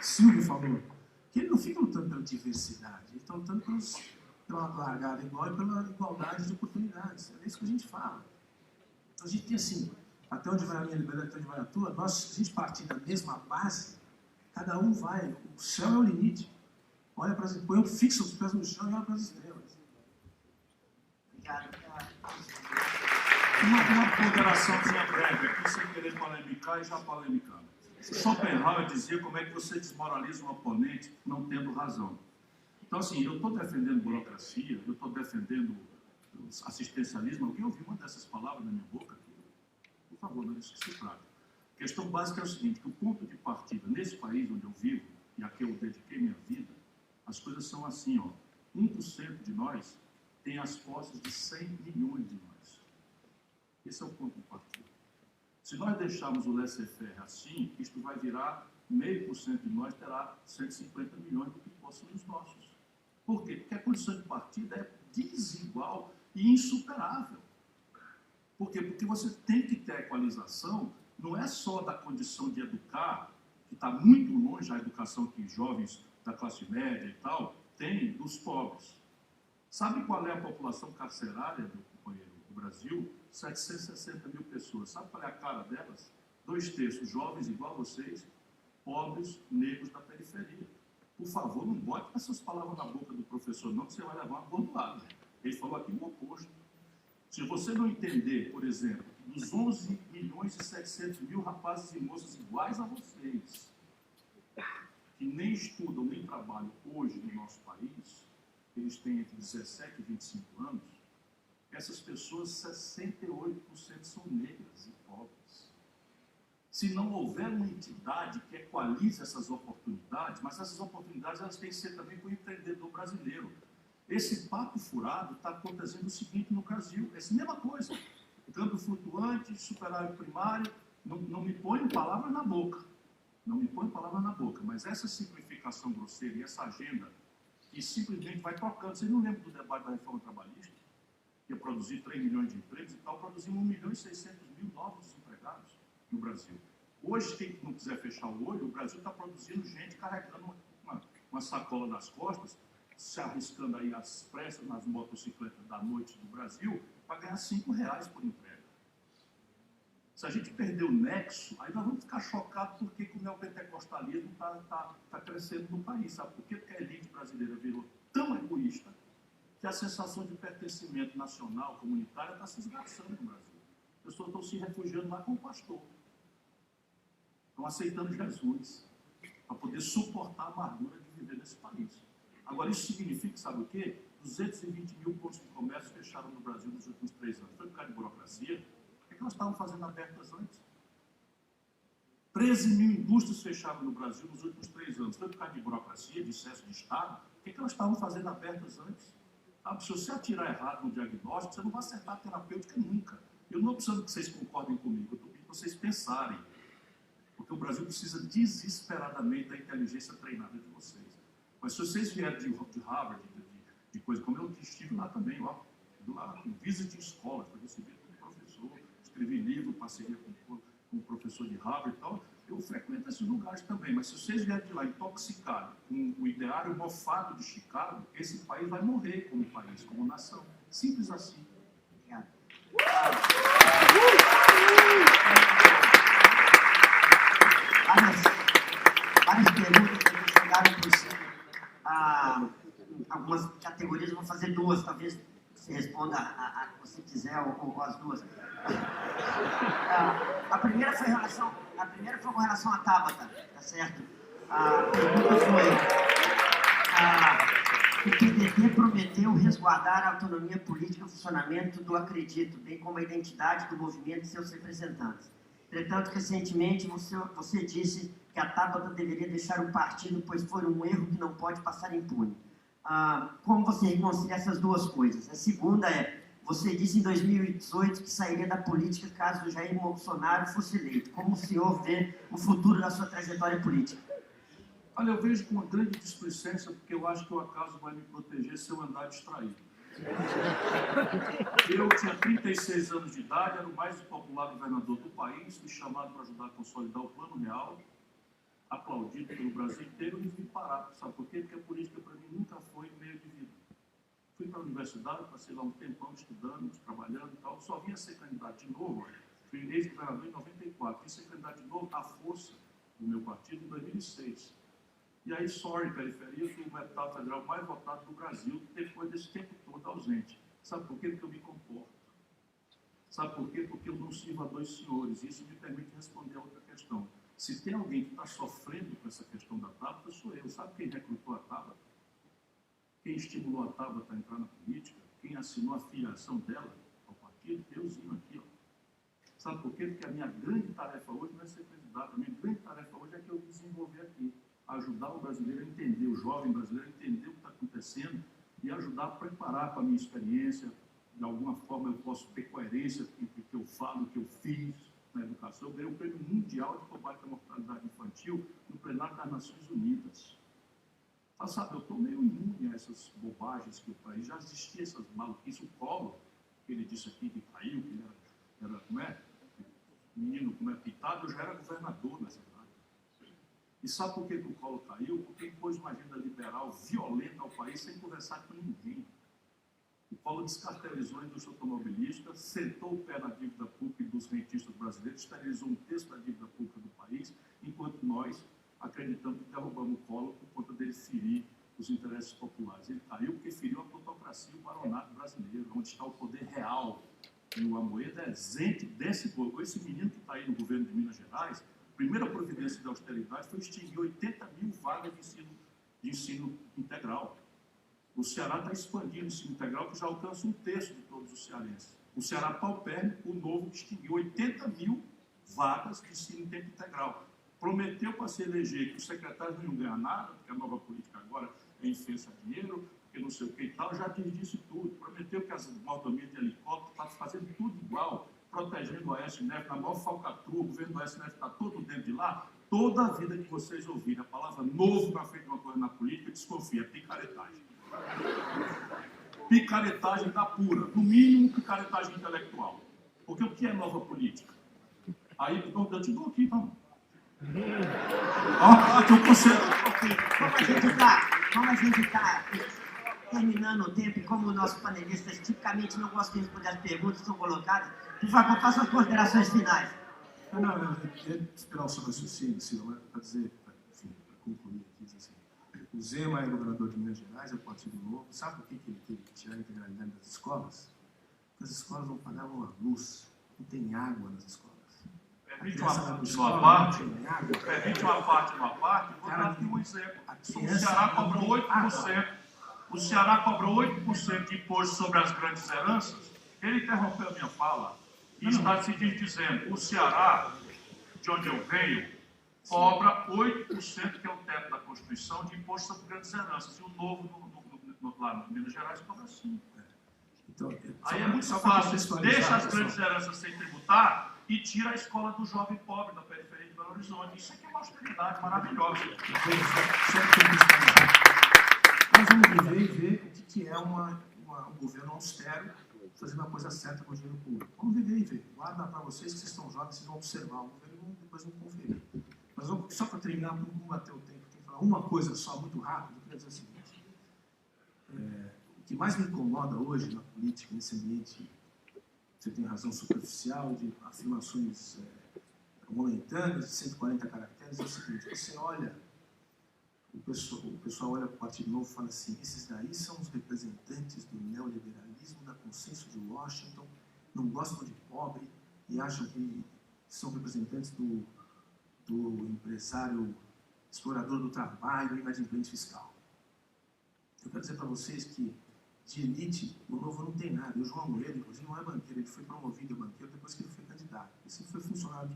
Speaker 4: Silvio falou, que ele não fica lutando pela diversidade, ele está lutando pela largada igual e pela igualdade de oportunidades. É isso que a gente fala. Então a gente tem assim, até onde vai a minha liberdade, até onde vai a tua, se a gente partir da mesma base, cada um vai, o céu é o limite. Olha para as fixa os pés no chão e olha para as estrelas.
Speaker 2: Obrigado.
Speaker 3: Uma ponderaçãozinha breve aqui, sem querer polemicar e já polemicando. Schopenhauer dizia como é que você desmoraliza um oponente não tendo razão. Então, assim, eu estou defendendo burocracia, eu estou defendendo assistencialismo. Alguém ouviu uma dessas palavras na minha boca? Por favor, não é isso que se trata. A questão básica é o seguinte, que o ponto de partida, nesse país onde eu vivo, e a que eu dediquei minha vida, as coisas são assim, ó, 1% de nós tem as posses de 100 milhões de nós. Esse é o ponto de partida. Se nós deixarmos o laissez-faire assim, isto vai virar 0,5% de nós terá 150 milhões do que possuem os nossos. Por quê? Porque a condição de partida é desigual e insuperável. Por quê? Porque você tem que ter a equalização, não é só da condição de educar, que está muito longe a educação que jovens da classe média e tal têm dos pobres. Sabe qual é a população carcerária, meu companheiro, do Brasil? 760 mil pessoas. Sabe qual é a cara delas? 2/3 jovens igual a vocês, pobres, negros da periferia. Por favor, não bote essas palavras na boca do professor, não, que você vai levar uma bordoada. Ele falou aqui o oposto. Se você não entender, por exemplo, dos 11 milhões e 700 mil rapazes e moças iguais a vocês, que nem estudam nem trabalham hoje no nosso país, eles têm entre 17 e 25 anos, essas pessoas, 68% são negras e pobres. Se não houver uma entidade que equalize essas oportunidades, mas essas oportunidades elas têm que ser também para o empreendedor brasileiro. Esse papo furado está acontecendo o seguinte no Brasil, é a mesma coisa. Câmbio flutuante, superávit primário, não me põe palavras na boca. Não me põe palavras na boca, mas essa simplificação grosseira e essa agenda que simplesmente vai tocando. Vocês não lembram do debate da reforma trabalhista? ia produzir 3 milhões de empregos e tal, produzimos 1.600.000 novos desempregados no Brasil. Hoje, quem não quiser fechar o olho, o Brasil está produzindo gente carregando uma sacola nas costas, se arriscando aí às pressas nas motocicletas da noite do Brasil, para ganhar R$5 por emprego. Se a gente perder o nexo, aí nós vamos ficar chocados porque o neopentecostalismo está crescendo no país. Sabe por quê? Porque a elite brasileira virou tão egoísta que a sensação de pertencimento nacional, comunitária, está se esgarçando no Brasil. As pessoas estão se refugiando lá com o pastor. Estão aceitando Jesus para poder suportar a amargura de viver nesse país. Agora, isso significa, sabe o quê? 220.000 pontos de comércio fecharam no Brasil nos últimos 3 anos. Foi por causa de burocracia? O que elas estavam fazendo abertas antes? 13.000 indústrias fecharam no Brasil nos últimos 3 anos. Foi por causa de burocracia, de excesso de Estado? O que elas estavam fazendo abertas antes? Sabe, se você atirar errado no diagnóstico, você não vai acertar a terapêutica nunca. Eu não preciso que vocês concordem comigo, eu estou pedindo para vocês pensarem. Porque o Brasil precisa desesperadamente da inteligência treinada de vocês. Mas se vocês vierem de Harvard, de coisa como eu estive lá também, ó, lá com visit escolas, para receber como professor, escrevi livro, parceria com o professor de Harvard e tal, eu frequento esses lugares também. Mas se vocês vierem de lá intoxicados com o ideário mofado de Chicago, esse país vai morrer como país, como nação. Simples assim.
Speaker 2: Obrigado. Várias perguntas que chegaram por cima. Algumas categorias, eu vou fazer 2, talvez você responda a que você quiser ou as 2. A primeira foi com relação à Tabata, tá certo? A pergunta foi: o PDT prometeu resguardar a autonomia política e o funcionamento do Acredito, bem como a identidade do movimento e seus representantes. Entretanto, recentemente, você disse que a Tabata deveria deixar o partido, pois foi um erro que não pode passar impune. Como você reconcilia essas 2 coisas? A segunda é: você disse em 2018 que sairia da política caso o Jair Bolsonaro fosse eleito. Como o senhor vê o futuro da sua trajetória política?
Speaker 3: Olha, eu vejo com uma grande displicência, porque eu acho que o acaso vai me proteger se eu andar distraído. Eu tinha 36 anos de idade, era o mais popular governador do país, fui chamado para ajudar a consolidar o Plano Real, aplaudido pelo Brasil inteiro, e vim parar. Sabe por quê? Porque a política para mim nunca foi meio de vida. Fui para a universidade, passei lá um tempão estudando, trabalhando e tal, só vinha ser candidato de novo. Fui ex-governador em 94, vim ser candidato de novo à força do meu partido em 2006. E aí, periferia, fui o deputado federal mais votado do Brasil, depois desse tempo todo ausente. Sabe por quê? Porque eu me comporto. Sabe por quê? Porque eu não sirvo a 2 senhores. Isso me permite responder a outra questão. Se tem alguém que está sofrendo com essa questão da Tabata, sou eu. Sabe quem recrutou a Tabata? Quem estimulou a Tabata a entrar na política? Quem assinou a filiação dela ao partido? Euzinho aqui, ó. Sabe por quê? Porque a minha grande tarefa hoje não é ser candidato. A minha grande tarefa hoje é que eu desenvolver aqui. Ajudar o brasileiro a entender, o jovem brasileiro a entender o que está acontecendo e ajudar a preparar para a minha experiência. De alguma forma eu posso ter coerência entre o que eu falo, o que eu fiz na educação. Eu ganhei o Prêmio Mundial de Combate à Mortalidade Infantil no plenário das Nações Unidas. Mas, sabe, eu estou meio imune a essas bobagens que o país já existia, essas maluquices. O Collor, que ele disse aqui que caiu, que era como é? Menino, como é pitado, eu já era governador nessa cidade. E sabe por que o Collor caiu? Porque impôs uma agenda liberal violenta ao país sem conversar com ninguém. O Collor descaracterizou a indústria automobilística, sentou o pé na dívida pública dos rentistas brasileiros, esterilizou um terço da dívida pública do país, enquanto nós acreditamos que derrubamos o Collor por conta dele ferir os interesses populares. Ele caiu porque feriu a plutocracia e o baronato brasileiro, onde está o poder real. E o Amoedo é exemplo desse menino que está aí no governo de Minas Gerais. A primeira providência de austeridade foi extinguir 80.000 vagas de ensino integral. O Ceará está expandindo o ensino integral, que já alcança 1/3 de todos os cearenses. O Ceará paupérrimo, o novo, extinguiu 80.000 vagas de ensino em tempo integral. Prometeu para se eleger que os secretários não iam ganhar nada, porque a nova política agora é influenciar dinheiro, porque não sei o que e tal, já disse tudo. Prometeu que as mordomias de helicóptero estavam fazendo tudo igual, protegendo o Aécio Neves, na maior falcatrua, o governo do Aécio Neves está todo dentro de lá. Toda a vida que vocês ouvirem a palavra novo para frente de uma coisa na política, desconfia, é picaretagem. picaretagem da pura, no mínimo picaretagem intelectual. Porque o que é nova política? Aí eu te dou aqui, então. Aqui eu conselho.
Speaker 2: Como a gente está terminando o tempo, e como os nossos panelistas tipicamente não gostam de responder as perguntas que são colocadas, por favor, façam as considerações finais.
Speaker 4: Não, eu queria esperar o seu raciocínio, Ciro, para dizer, enfim, para concluir aqui, dizer assim, o Zema é governador de Minas Gerais, é o Partido Novo, sabe por que ele teve que tirar a integralidade das escolas? Porque as escolas não pagavam a luz, não tem água nas escolas.
Speaker 3: Permite uma parte no aparte, vou dar aqui um exemplo. O Ceará cobra 8%. O Ceará cobra 8% de imposto sobre as grandes heranças. Ele interrompeu a minha fala e está se dizendo: o Ceará, de onde eu venho, cobra 8%, que é o teto da Constituição, de imposto sobre grandes heranças. E o Novo, lá em Minas Gerais, cobra 5%.
Speaker 4: Então,
Speaker 3: aí é muito fácil. Deixa as grandes heranças sem tributar e tira a escola do jovem pobre da periferia de Belo Horizonte. Isso aqui é uma austeridade maravilhosa.
Speaker 4: Nós vamos viver e ver o que é um governo austero fazendo a coisa certa com o dinheiro público. Vamos viver e ver. Guarda para vocês que vocês estão jovens, vocês vão observar o governo e depois vão conferir. Mas só para terminar, vamos bater o tempo, tem que falar uma coisa só, muito rápido. Eu queria dizer o seguinte: o que mais me incomoda hoje na política, nesse ambiente, você tem razão, superficial, de afirmações momentâneas, de 140 caracteres, é o seguinte: você olha, o pessoal olha para o Partido Novo e fala assim: esses daí são os representantes do neoliberalismo, da consenso de Washington, não gostam de pobre e acham que são representantes do empresário explorador do trabalho e inadimplente fiscal. Eu quero dizer para vocês que de elite, o Novo não tem nada. E o João Moedo, inclusive, não é banqueiro, ele foi promovido a banqueiro depois que ele foi candidato. Ele foi funcionário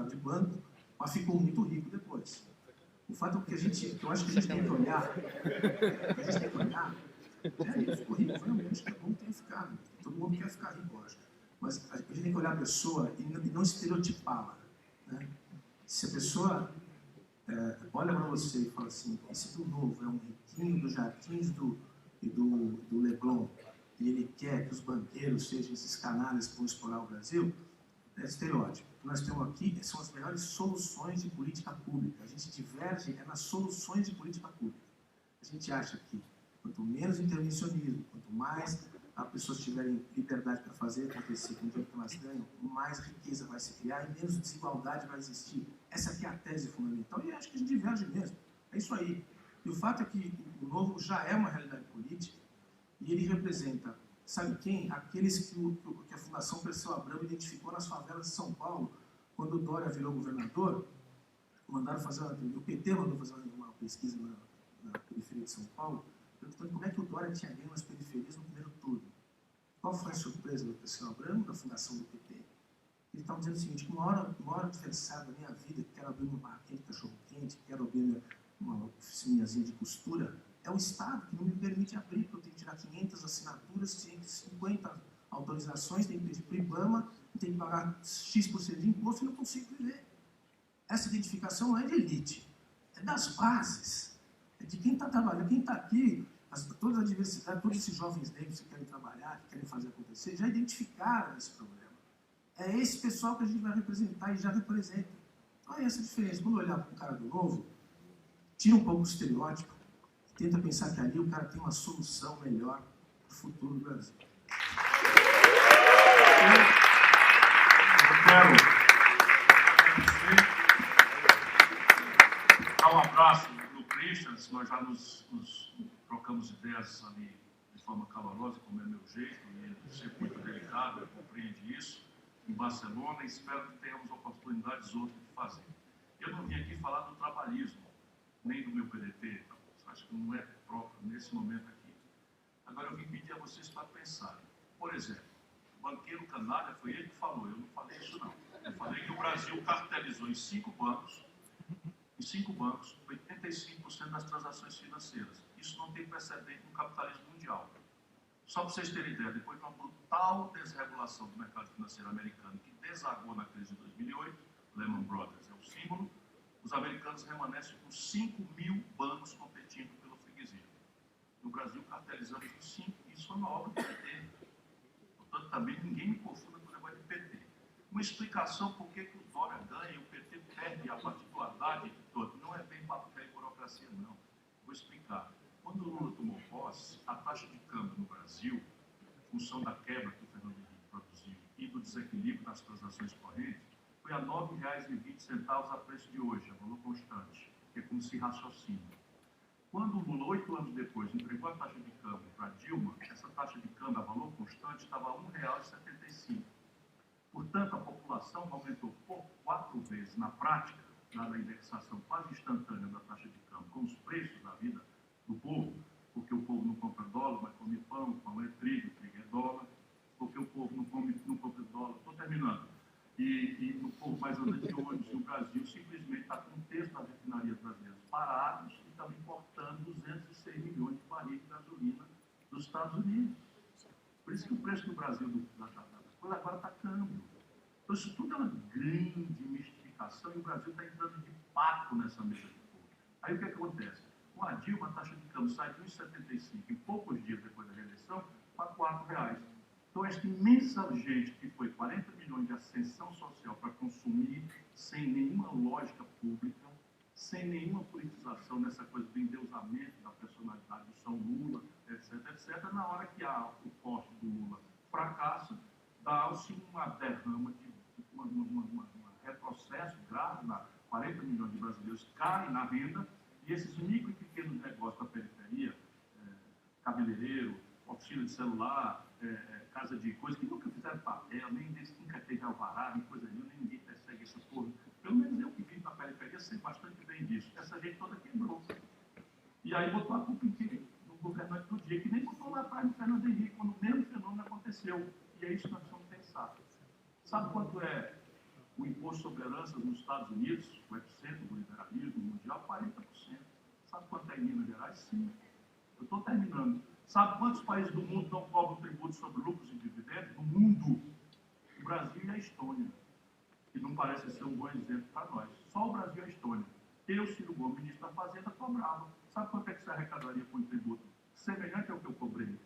Speaker 4: de banco, mas ficou muito rico depois. O fato é que eu acho que a gente tem que olhar, ele ficou rico, realmente, todo mundo tem que ficar, todo mundo quer ficar rico, eu acho. Mas a gente tem que olhar a pessoa e não estereotipá-la, né? Se a pessoa olha para você e fala assim: esse do Novo é um riquinho dos jardins do Leblon, e ele quer que os banqueiros sejam esses canalhas que vão explorar o Brasil, é estereótipo. O que nós temos aqui são as melhores soluções de política pública. A gente diverge nas soluções de política pública. A gente acha que quanto menos intervencionismo, quanto mais as pessoas tiverem liberdade para fazer acontecer com o dinheiro que elas ganham, mais riqueza vai se criar e menos desigualdade vai existir. Essa aqui é a tese fundamental e acho que a gente diverge mesmo. É isso aí. E o fato é que o Novo já é uma realidade política e ele representa, sabe quem? Aqueles que a Fundação Perseu Abramo identificou nas favelas de São Paulo, quando o Dória virou governador. Mandaram fazer o PT mandou fazer uma pesquisa na periferia de São Paulo, perguntando como é que o Dória tinha ganho nas periferias no primeiro turno. Qual foi a surpresa do Perseu Abramo, da fundação do PT? Ele estava dizendo o seguinte: uma hora adversária da minha vida, que quero abrir uma barraquinha de cachorro-quente, quero abrir uma oficinazinha de costura, é o Estado que não me permite abrir, porque eu tenho que tirar 500 assinaturas, 150 autorizações, tenho que pedir para o IBAMA, tenho que pagar X% de imposto e não consigo viver. Essa identificação não é de elite, é das bases, é de quem está trabalhando, quem está aqui, toda a diversidade, todos esses jovens negros que querem trabalhar, que querem fazer acontecer, já identificaram esse problema. É esse pessoal que a gente vai representar e já representa. Então é essa a diferença. Quando olhar para o cara do Novo, tira um pouco o estereótipo, tenta pensar que ali o cara tem uma solução melhor para o futuro do Brasil.
Speaker 3: Eu quero dar um abraço no Christian, nós já nos trocamos ideias ali de forma calorosa, como é meu jeito, e ele é sempre muito delicado, eu compreendo isso, em Barcelona, e espero que tenhamos oportunidades outras de fazer. Eu não vim aqui falar do trabalhismo, nem do meu PDT, acho que não é próprio nesse momento aqui. Agora eu vim pedir a vocês para pensarem. Por exemplo, o banqueiro canalha foi ele que falou, eu não falei isso não. Eu falei que o Brasil cartelizou em 5 bancos, 85% das transações financeiras. Isso não tem precedente no capitalismo mundial. Só para vocês terem ideia, depois de uma brutal desregulação do mercado financeiro americano, que desagou na crise de 2008, Lehman Brothers é o símbolo, os americanos remanescem com 5.000 bancos competindo pelo freguesia. No Brasil, cartelizamos em 5 e Isso foi uma obra do PT. Portanto, também ninguém me confunda com o negócio de PT. Uma explicação por que o Dória ganha e o PT perde a particularidade de todo. Não é bem papel e burocracia, não. Vou explicar. Quando o Lula tomou posse, a taxa de câmbio no Brasil, em função da quebra que o Fernando Henrique produziu e do desequilíbrio nas transações correntes, foi a R$ 9,20 a preço de hoje, a valor constante, que é como se raciocina. Quando o Lula, 8 anos depois, entregou a taxa de câmbio para Dilma, essa taxa de câmbio a valor constante estava a R$ 1,75. Portanto, a população aumentou por 4 vezes na prática, dada a indexação quase instantânea da taxa de câmbio, com os preços da vida do povo, porque o povo não compra dólar, mas come pão, pão é trigo é dólar, porque o povo não compra dólar. Estou terminando. E o povo mais anda de ônibus no Brasil simplesmente está com um terço das refinarias brasileiras parados e estão importando 206 milhões de barris de gasolina dos Estados Unidos. Por isso que o preço no Brasil das coisas agora está câmbio. Então isso tudo é uma grande mistificação e o Brasil está entrando de pato nessa mesa de fogo. Aí o que acontece? Com a Dilma, a taxa de câmbio sai de 1,75 em poucos dias depois da reeleição para R$ 4. Então, esta imensa gente que foi 40 milhões de ascensão social para consumir sem nenhuma lógica pública, sem nenhuma politização nessa coisa do endeusamento da personalidade do São Lula, etc., etc., na hora que o poste do Lula fracassa, dá-se uma derrama, um retrocesso grave, 40 milhões de brasileiros caem na renda, e esses micro e pequenos negócios da periferia, cabeleireiro, oficina de celular, casa de coisa, que nunca fizeram papel, nem nunca teve alvará, nem coisa nenhuma, nem ninguém persegue esse povo. Pelo menos eu que vim na periferia sei bastante bem disso. Essa gente toda quebrou. E aí botou a culpa em quem? No governante do dia, que nem botou lá atrás no Fernando Henrique, quando o mesmo fenômeno aconteceu. E é isso que nós precisamos pensar. Sabe quanto é o imposto sobre heranças nos Estados Unidos, o epicentro do liberalismo mundial? 40%. Sabe quanto é em Minas Gerais? 5%. Eu estou terminando. Sabe quantos países do mundo não cobram tributo sobre lucros e dividendos? No mundo, o Brasil e a Estônia, que não parece ser um bom exemplo para nós. Só o Brasil e a Estônia. Eu, Ciro Gomes, ministro da Fazenda, cobrava. Sabe quanto é que se arrecadaria com um tributo semelhante ao que eu cobrei?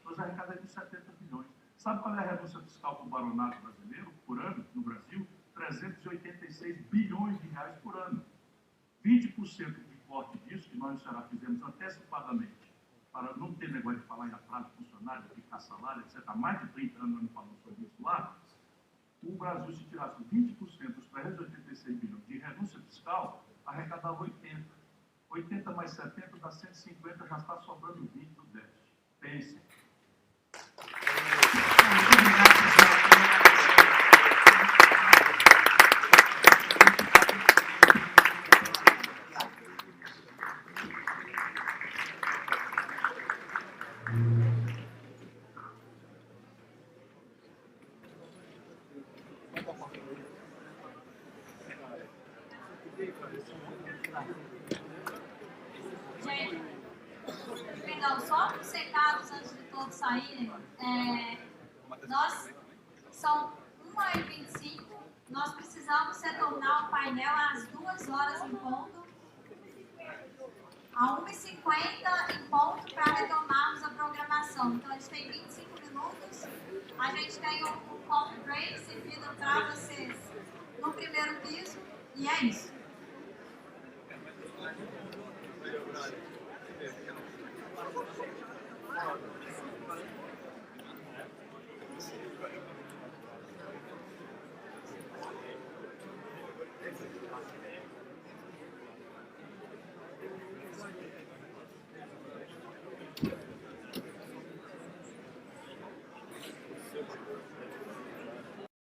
Speaker 3: Nós arrecadaríamos 70 bilhões. Sabe qual é a renúncia fiscal para o baronato brasileiro, por ano, no Brasil? 386 bilhões de reais por ano. 20% de corte disso, que nós no Ceará fizemos antecipadamente, para não ter negócio de falar em atraso de funcionário, de ficar salário, etc. Há mais de 30 anos nós não falamos sobre isso lá. O Brasil, se tirasse 20% dos 386 bilhões de renúncia fiscal, arrecadava 80. 80 mais 70 dá 150, já está sobrando 20 do déficit. Pensem.
Speaker 1: Gente, perdão, só uns recados antes de todos saírem. São 1h25, nós precisamos retornar ao painel às 2h em ponto. A 1h50 em ponto para retomarmos a programação. Então, a gente tem 25 minutos. A gente tem um coffee break servido para vocês no primeiro piso. E é isso.